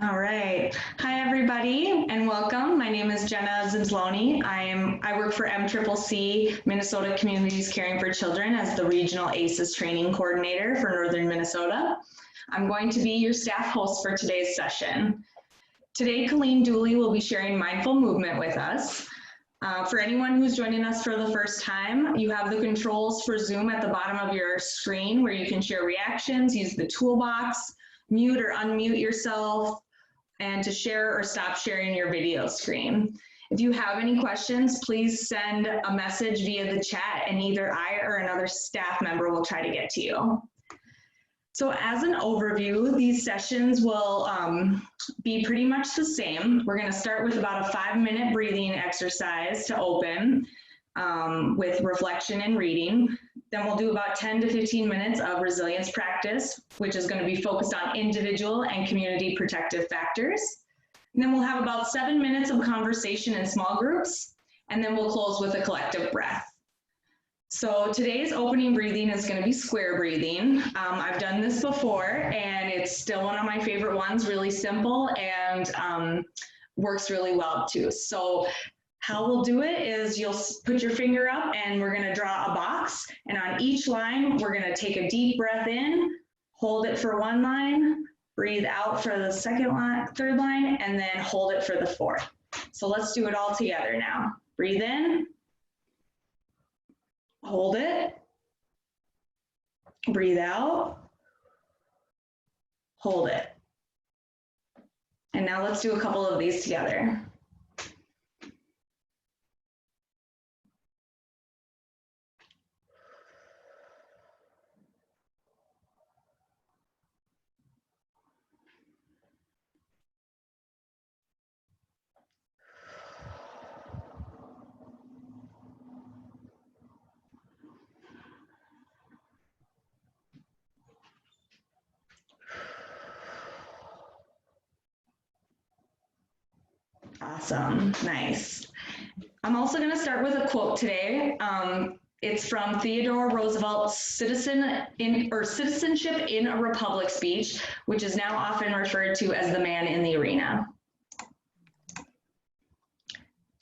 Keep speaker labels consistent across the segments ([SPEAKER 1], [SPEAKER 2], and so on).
[SPEAKER 1] All right. Hi, everybody, and welcome. My name is Jenna Zimsloni. I work for MCCC, Minnesota Communities Caring for Children, as the Regional ACEs Training Coordinator for Northern Minnesota. I'm going to be your staff host for today's session. Today, Colleen Dooley will be sharing mindful movement with us. For anyone who's joining us for the first time, you have the controls for Zoom at the bottom of your screen where you can share reactions, use the toolbox, mute or unmute yourself, and to share or stop sharing your video screen. If you have any questions, please send a message via the chat and either I or another staff member will try to get to you. So as an overview, these sessions will be pretty much the same. We're going to start with about a 5-minute breathing exercise to open with reflection and reading. Then we'll do about 10 to 15 minutes of resilience practice, which is going to be focused on individual and community protective factors. And then we'll have about 7 minutes of conversation in small groups, and then we'll close with a collective breath. So today's opening breathing is going to be square breathing. I've done this before, and it's still one of my favorite ones, really simple and works really well too. So how we'll do it is you'll put your finger up and we're going to draw a box, and on each line we're going to take a deep breath in, hold it for one line, breathe out for the second line, third line, and then hold it for the fourth. So let's do it all together now. Breathe in, hold it, breathe out, hold it. And now let's do a couple of these together. Awesome, nice. I'm also going to start with a quote today. It's from Theodore Roosevelt's Citizenship in a Republic speech, which is now often referred to as the man in the arena.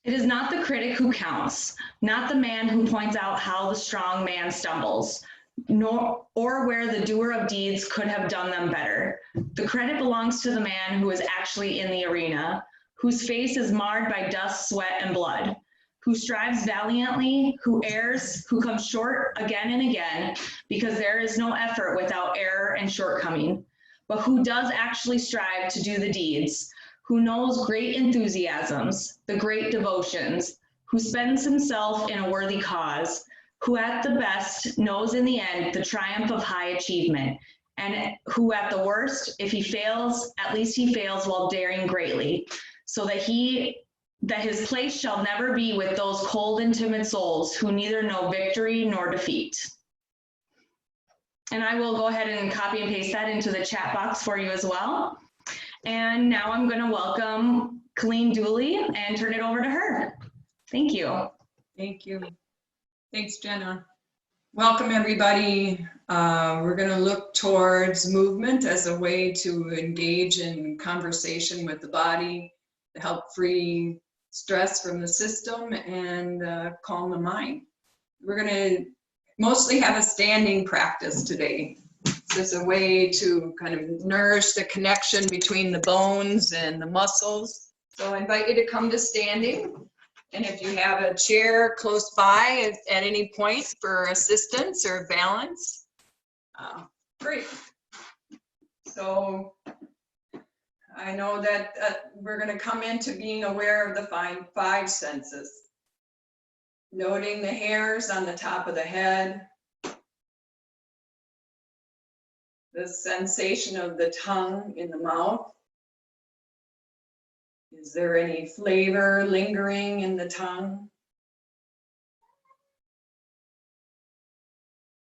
[SPEAKER 1] It is not the critic who counts, not the man who points out how the strong man stumbles, nor or where the doer of deeds could have done them better. The credit belongs to the man who is actually in the arena, whose face is marred by dust, sweat, and blood, who strives valiantly, who errs, who comes short again and again, because there is no effort without error and shortcoming, but who does actually strive to do the deeds, who knows great enthusiasms, the great devotions, who spends himself in a worthy cause, who at the best knows in the end the triumph of high achievement, and who at the worst, if he fails, at least he fails while daring greatly, so that his place shall never be with those cold and timid souls who neither know victory nor defeat. And I will go ahead and copy and paste that into the chat box for you as well. And now I'm going to welcome Colleen Dooley and turn it over to her. Thank you.
[SPEAKER 2] Thank you. Thanks, Jenna. Welcome, everybody. We're going to look towards movement as a way to engage in conversation with the body, to help free stress from the system and calm the mind. We're going to mostly have a standing practice today. This is a way to kind of nourish the connection between the bones and the muscles. So I invite you to come to standing. And if you have a chair close by at any point for assistance or balance, great. So I know that we're going to come into being aware of the five senses. Noting the hairs on the top of the head, the sensation of the tongue in the mouth. Is there any flavor lingering in the tongue?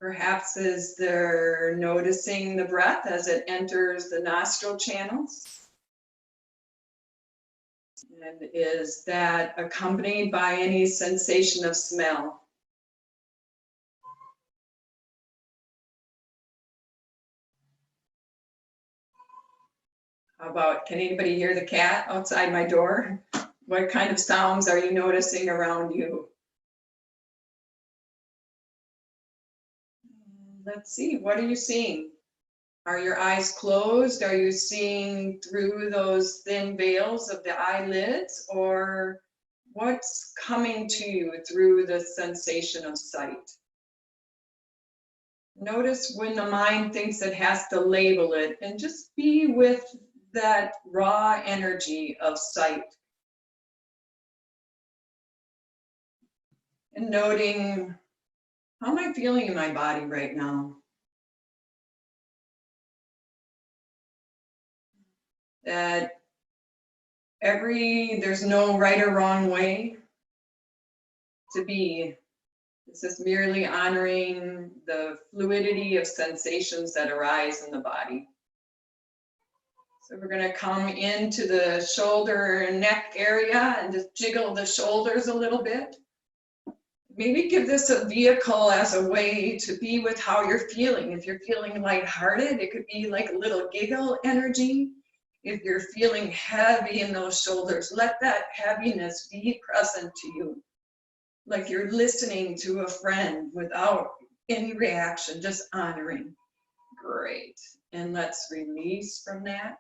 [SPEAKER 2] Perhaps is there noticing the breath as it enters the nostril channels? And is that accompanied by any sensation of smell? How about, can anybody hear the cat outside my door? What kind of sounds are you noticing around you? Let's see, what are you seeing? Are your eyes closed? Are you seeing through those thin veils of the eyelids? Or what's coming to you through the sensation of sight? Notice when the mind thinks it has to label it, and just be with that raw energy of sight. And noting, how am I feeling in my body right now? That there's no right or wrong way to be. It's just merely honoring the fluidity of sensations that arise in the body. So we're going to come into the shoulder and neck area and just jiggle the shoulders a little bit. Maybe give this a vehicle as a way to be with how you're feeling. If you're feeling lighthearted, it could be like a little giggle energy. If you're feeling heavy in those shoulders, let that heaviness be present to you. Like you're listening to a friend without any reaction, just honoring. Great. And let's release from that.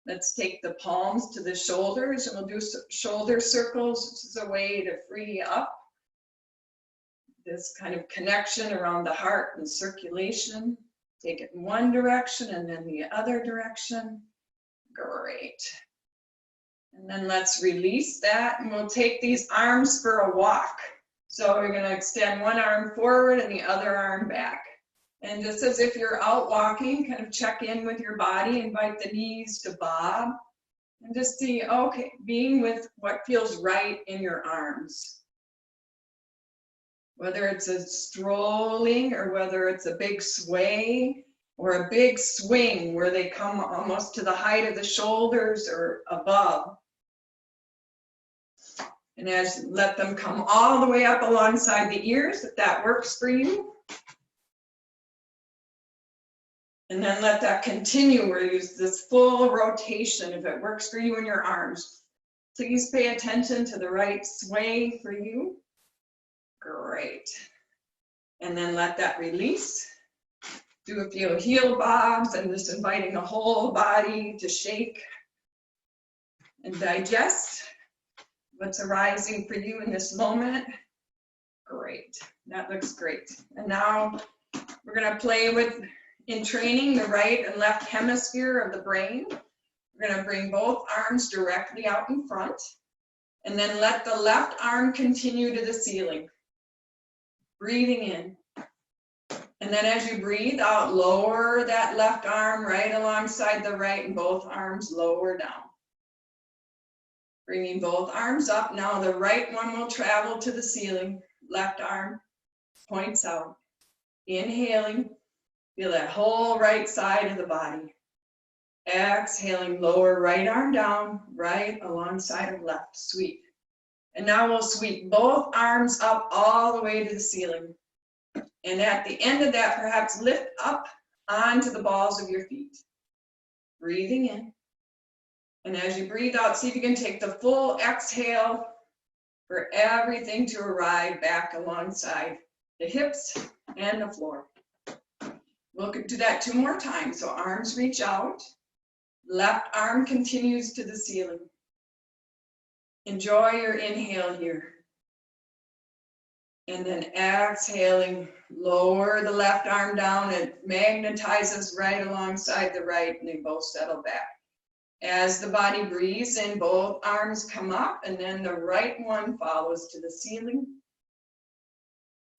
[SPEAKER 2] Let's take the palms to the shoulders and we'll do shoulder circles. This is a way to free up this kind of connection around the heart and circulation. Take it in one direction and then the other direction. Great. And then let's release that and we'll take these arms for a walk. So we're going to extend one arm forward and the other arm back. And just as if you're out walking, kind of check in with your body, invite the knees to bob, and just see, okay, being with what feels right in your arms. Whether it's a strolling or whether it's a big sway or a big swing where they come almost to the height of the shoulders or above. And as let them come all the way up alongside the ears, if that works for you. And then let that continue where you use this full rotation if it works for you in your arms. Please pay attention to the right sway for you. Great. And then let that release. Do a few heel bobs and just inviting the whole body to shake and digest what's arising for you in this moment. Great. That looks great. And now we're going to play with, in training, the right and left hemisphere of the brain. We're going to bring both arms directly out in front and then let the left arm continue to the ceiling. Breathing in. And then as you breathe out, lower that left arm right alongside the right and both arms lower down. Bringing both arms up. Now the right one will travel to the ceiling. Left arm points out. Inhaling. Feel that whole right side of the body. Exhaling, lower right arm down, right alongside of left. Sweep. And now we'll sweep both arms up all the way to the ceiling. And at the end of that, perhaps lift up onto the balls of your feet. Breathing in. And as you breathe out, see if you can take the full exhale for everything to arrive back alongside the hips and the floor. We'll do that 2 more times. So arms reach out. Left arm continues to the ceiling. Enjoy your inhale here. And then exhaling, lower the left arm down. It magnetizes right alongside the right and they both settle back. As the body breathes in, both arms come up and then the right one follows to the ceiling.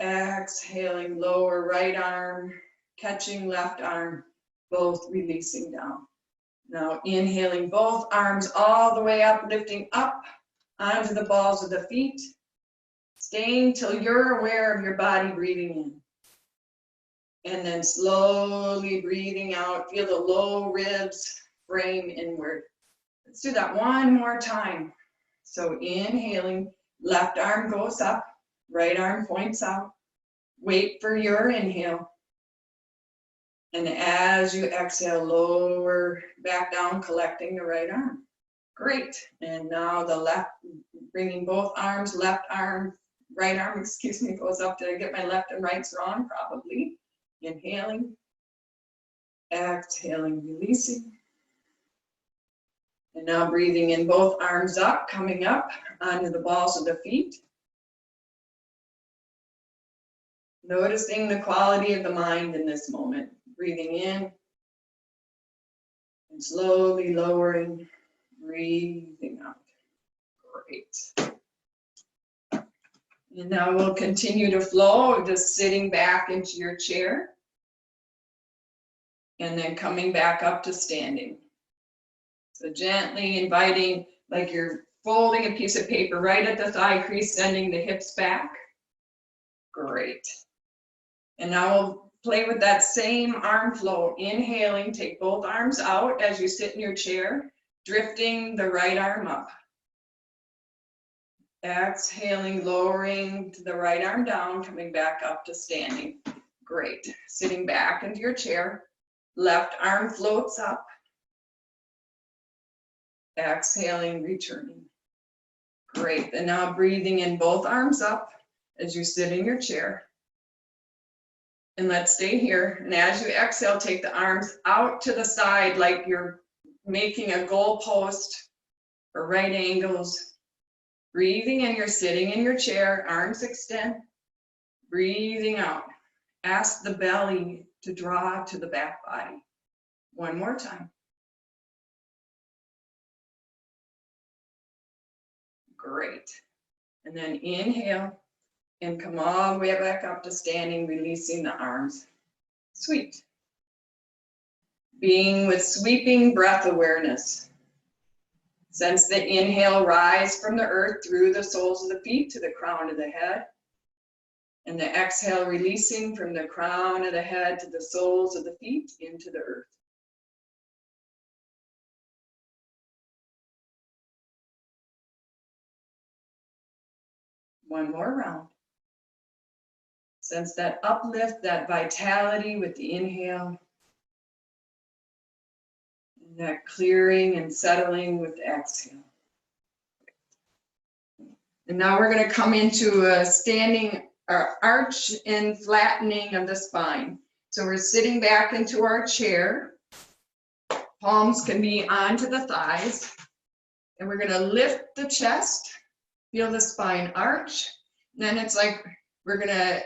[SPEAKER 2] Exhaling, lower right arm, catching left arm, both releasing down. Now inhaling both arms all the way up, lifting up onto the balls of the feet, staying till you're aware of your body breathing in. And then slowly breathing out, feel the low ribs frame inward. Let's do that one more time. So inhaling, left arm goes up, right arm points out. Wait for your inhale. And as you exhale, lower back down, collecting the right arm. Great. And now the left, bringing both arms, left arm, right arm, excuse me, goes up. Did I get my left and rights wrong? Probably. Inhaling, exhaling, releasing. And now breathing in both arms up, coming up onto the balls of the feet. Noticing the quality of the mind in this moment. Breathing in and slowly lowering, breathing out. Great. And now we'll continue to flow, just sitting back into your chair. And then coming back up to standing. So gently inviting, like you're folding a piece of paper right at the thigh crease, sending the hips back. Great. And now we'll play with that same arm flow. Inhaling, take both arms out as you sit in your chair, drifting the right arm up. Exhaling, lowering the right arm down, coming back up to standing. Great. Sitting back into your chair, left arm floats up. Exhaling, returning. Great. And now breathing in both arms up as you sit in your chair. And let's stay here. And as you exhale, take the arms out to the side like you're making a goal post or right angles. Breathing in, you're sitting in your chair, arms extend. Breathing out. Ask the belly to draw to the back body. One more time. Great. And then inhale and come all the way back up to standing, releasing the arms. Sweet. Being with sweeping breath awareness. Sense the inhale rise from the earth through the soles of the feet to the crown of the head. And the exhale releasing from the crown of the head to the soles of the feet into the earth. One more round. Sense that uplift, that vitality with the inhale. And that clearing and settling with the exhale. And now we're going to come into a standing arch and flattening of the spine. So we're sitting back into our chair. Palms can be onto the thighs. And we're going to lift the chest. Feel the spine arch. Then it's like we're going to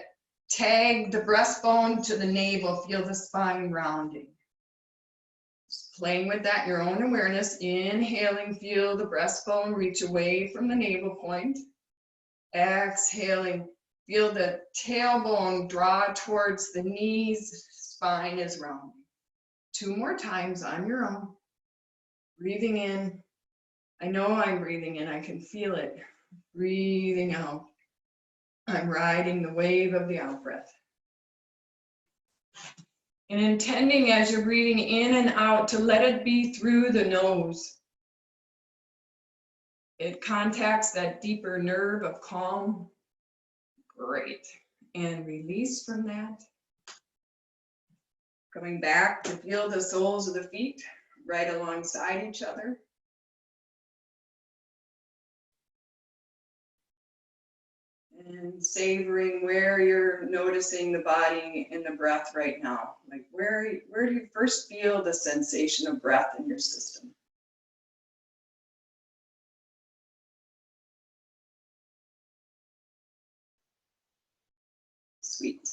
[SPEAKER 2] tag the breastbone to the navel. Feel the spine rounding. Just playing with that in your own awareness. Inhaling, feel the breastbone reach away from the navel point. Exhaling, feel the tailbone draw towards the knees. Spine is rounding. 2 more times on your own. Breathing in. I know I'm breathing in. I can feel it. Breathing out. I'm riding the wave of the out breath. And intending as you're breathing in and out to let it be through the nose. It contacts that deeper nerve of calm. Great. And release from that. Coming back to feel the soles of the feet right alongside each other. And savoring where you're noticing the body and the breath right now. Like where do you first feel the sensation of breath in your system? Sweet.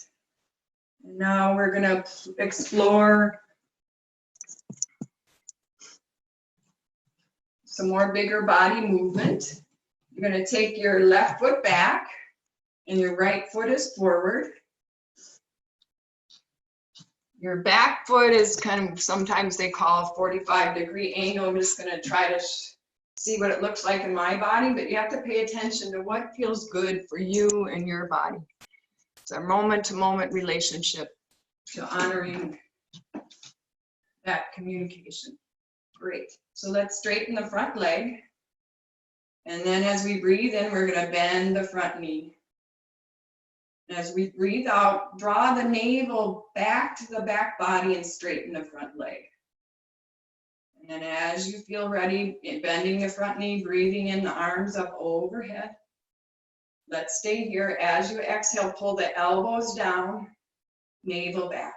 [SPEAKER 2] And now we're going to explore some more bigger body movement. You're going to take your left foot back and your right foot is forward. Your back foot is kind of, sometimes they call a 45-degree angle. I'm just going to try to see what it looks like in my body, but you have to pay attention to what feels good for you and your body. It's a moment-to-moment relationship to honoring that communication. Great. So let's straighten the front leg. And then as we breathe in, we're going to bend the front knee. As we breathe out, draw the navel back to the back body and straighten the front leg. And then as you feel ready, bending the front knee, breathing in the arms up overhead. Let's stay here. As you exhale, pull the elbows down, navel back.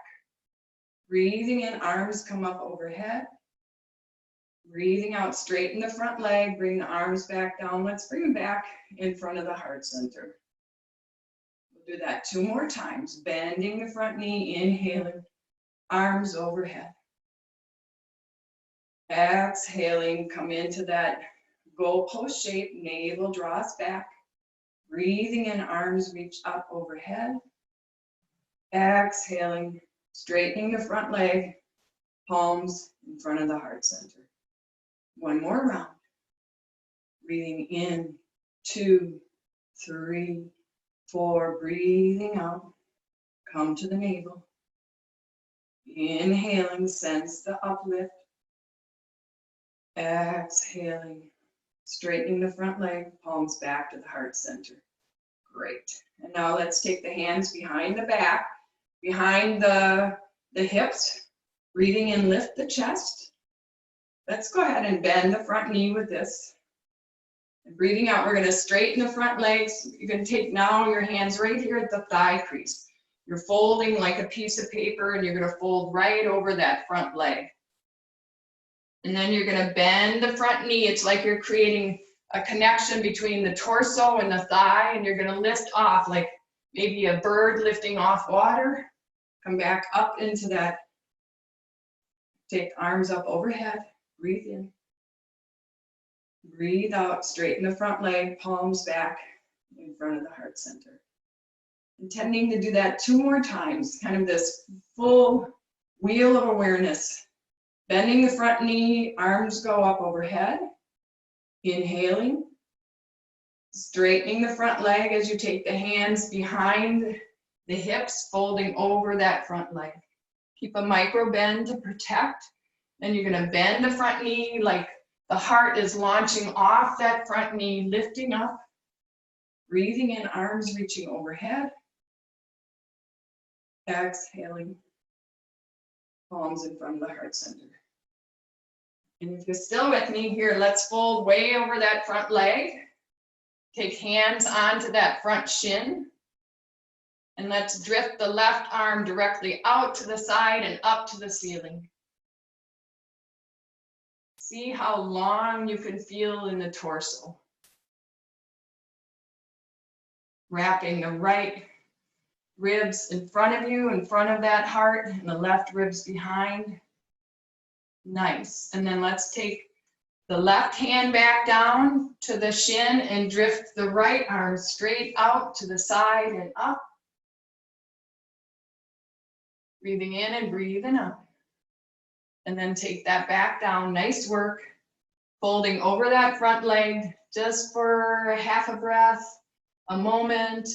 [SPEAKER 2] Breathing in, arms come up overhead. Breathing out, straighten the front leg, bring the arms back down. Let's bring them back in front of the heart center. We'll do that 2 more times. Bending the front knee, inhaling, arms overhead. Exhaling, come into that goalpost shape, navel draws back. Breathing in, arms reach up overhead. Exhaling, straightening the front leg, palms in front of the heart center. 1 more round. Breathing in, 2, 3, 4. Breathing out, come to the navel. Inhaling, sense the uplift. Exhaling, straightening the front leg, palms back to the heart center. Great. And now let's take the hands behind the back, behind the hips. Breathing in, lift the chest. Let's go ahead and bend the front knee with this. And breathing out, we're going to straighten the front legs. You're going to take now your hands right here at the thigh crease. You're folding like a piece of paper, and you're going to fold right over that front leg. And then you're going to bend the front knee. It's like you're creating a connection between the torso and the thigh, and you're going to lift off like maybe a bird lifting off water. Come back up into that. Take arms up overhead. Breathe in. Breathe out. Straighten the front leg, palms back in front of the heart center. Intending to do that 2 more times, kind of this full wheel of awareness. Bending the front knee, arms go up overhead. Inhaling. Straightening the front leg as you take the hands behind the hips, folding over that front leg. Keep a micro bend to protect. Then you're going to bend the front knee like the heart is launching off that front knee, lifting up. Breathing in, arms reaching overhead. Exhaling, palms in front of the heart center. And if you're still with me here, let's fold way over that front leg. Take hands onto that front shin. And let's drift the left arm directly out to the side and up to the ceiling. See how long you can feel in the torso. Wrapping the right ribs in front of you, in front of that heart, and the left ribs behind. Nice. And then let's take the left hand back down to the shin and drift the right arm straight out to the side and up. Breathing in and breathing out. And then take that back down. Nice work. Folding over that front leg just for half a breath, a moment.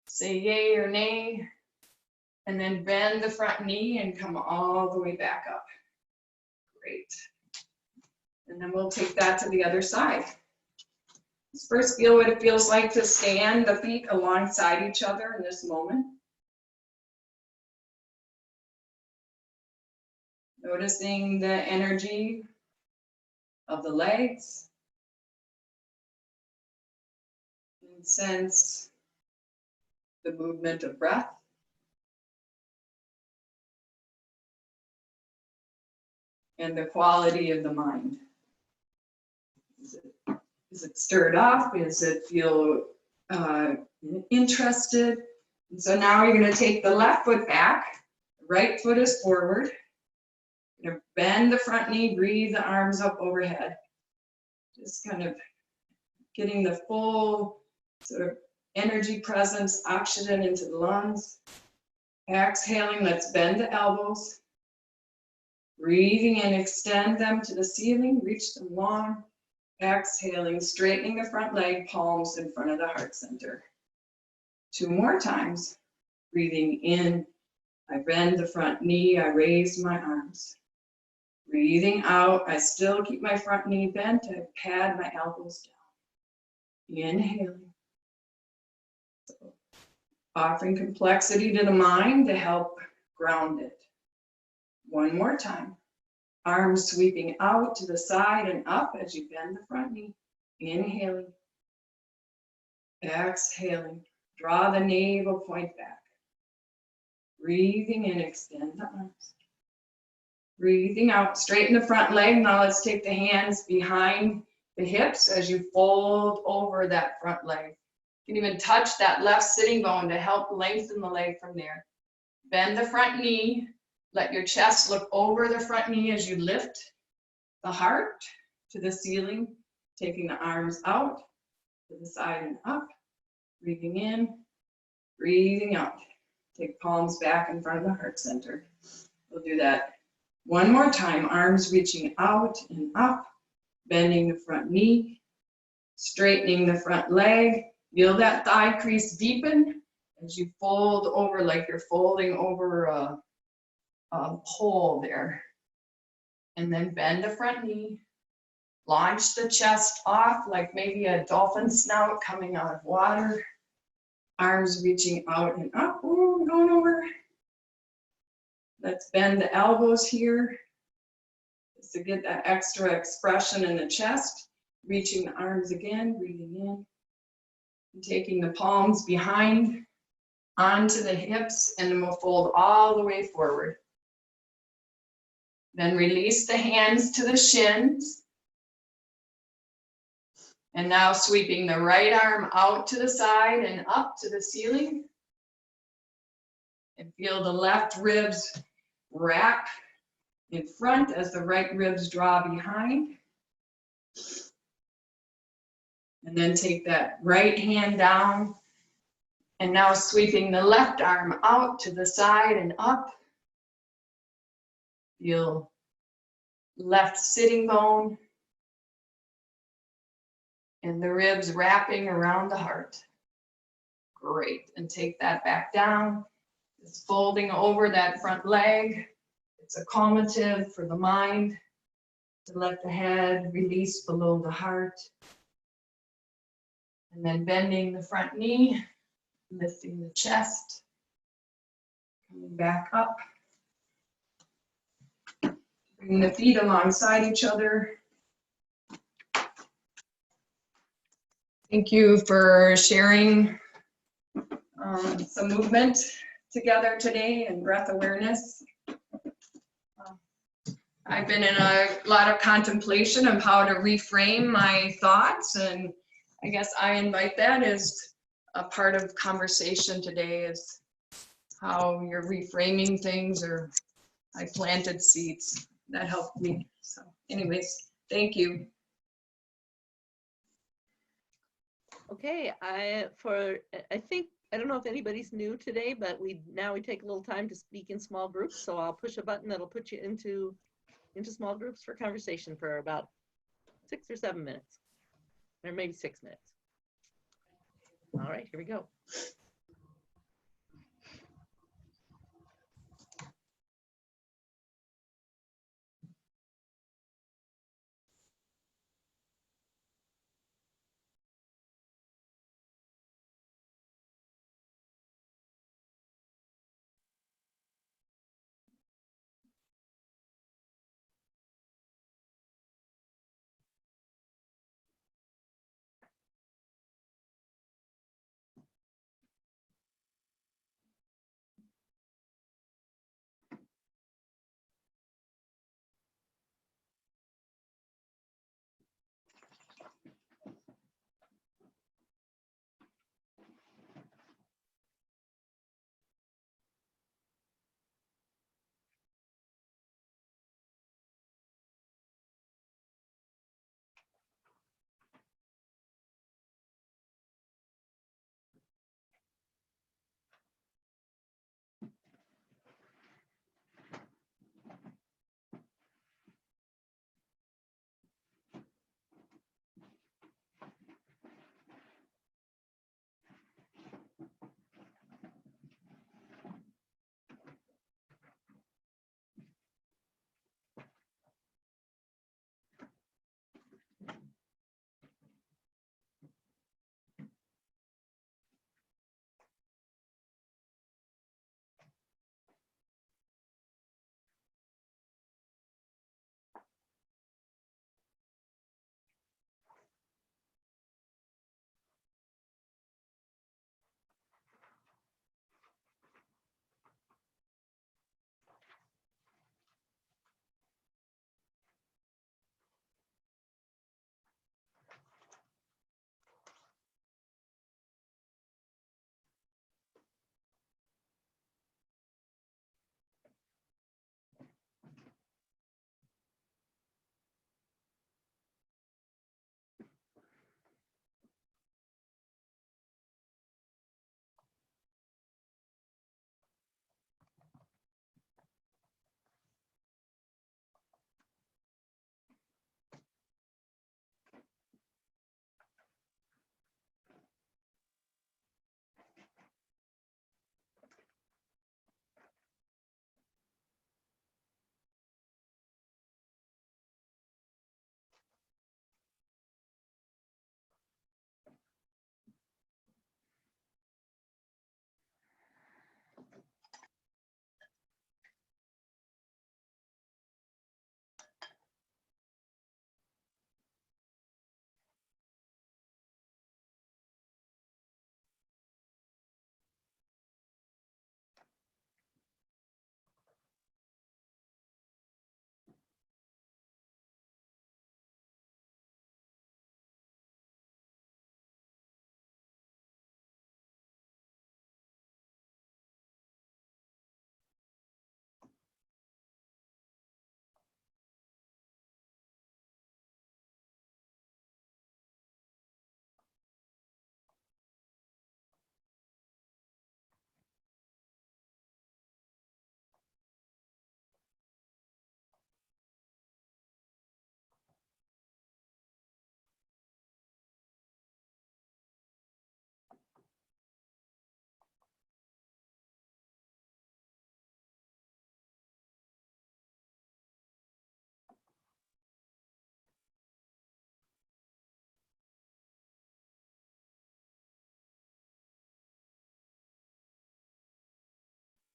[SPEAKER 2] Say yay or nay. And then bend the front knee and come all the way back up. Great. And then we'll take that to the other side. Let's first feel what it feels like to stand the feet alongside each other in this moment. Noticing the energy of the legs. And sense the movement of breath. And the quality of the mind. Is it stirred up? Does it feel interested? And so now you're going to take the left foot back. The right foot is forward. You're going to bend the front knee, breathe the arms up overhead. Just kind of getting the full sort of energy presence, oxygen into the lungs. Exhaling, let's bend the elbows. Breathing in, extend them to the ceiling, reach them long. Exhaling, straightening the front leg, palms in front of the heart center. 2 more times. Breathing in, I bend the front knee, I raise my arms. Breathing out, I still keep my front knee bent, I pad my elbows down. Inhaling. offering complexity to the mind to help ground it. One more time. Arms sweeping out to the side and up as you bend the front knee. Inhaling. Exhaling. Draw the navel point back. Breathing in, extend the arms. Breathing out, straighten the front leg. Now let's take the hands behind the hips as you fold over that front leg. You can even touch that left sitting bone to help lengthen the leg from there. Bend the front knee. Let your chest look over the front knee as you lift the heart to the ceiling, taking the arms out to the side and up. Breathing in, breathing out. Take palms back in front of the heart center. We'll do that one more time. Arms reaching out and up, bending the front knee, straightening the front leg. Feel that thigh crease deepen as you fold over like you're folding over a pole there. And then bend the front knee. Launch the chest off like maybe a dolphin snout coming out of water. Arms reaching out and up. Ooh, going over. Let's bend the elbows here just to get that extra expression in the chest. Reaching the arms again, breathing in. And taking the palms behind onto the hips, and then we'll fold all the way forward. Then release the hands to the shins. And now sweeping the right arm out to the side and up to the ceiling. And feel the left ribs wrap in front as the right ribs draw behind. And then take that right hand down. And now sweeping the left arm out to the side and up. Feel left sitting bone and the ribs wrapping around the heart. Great. And take that back down. Just folding over that front leg. It's a calmative for the mind to let the head release below the heart. And then bending the front knee, lifting the chest, coming back up. Bring the feet alongside each other. Thank you for sharing some movement together today and breath awareness. I've been in a lot of contemplation of how to reframe my thoughts, and I guess I invite that as a part of conversation today, is how you're reframing things, or I planted seeds that helped me. So anyways, thank you.
[SPEAKER 3] Okay, I think, I don't know if anybody's new today, but we take a little time to speak in small groups. So I'll push a button that'll put you into small groups for conversation for about 6 or 7 minutes, or maybe 6 minutes. All right, here we go.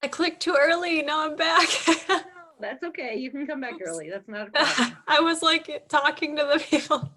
[SPEAKER 4] I clicked too early. Now I'm back.
[SPEAKER 3] That's okay. You can come back early. That's not a problem.
[SPEAKER 4] I was like talking to the people.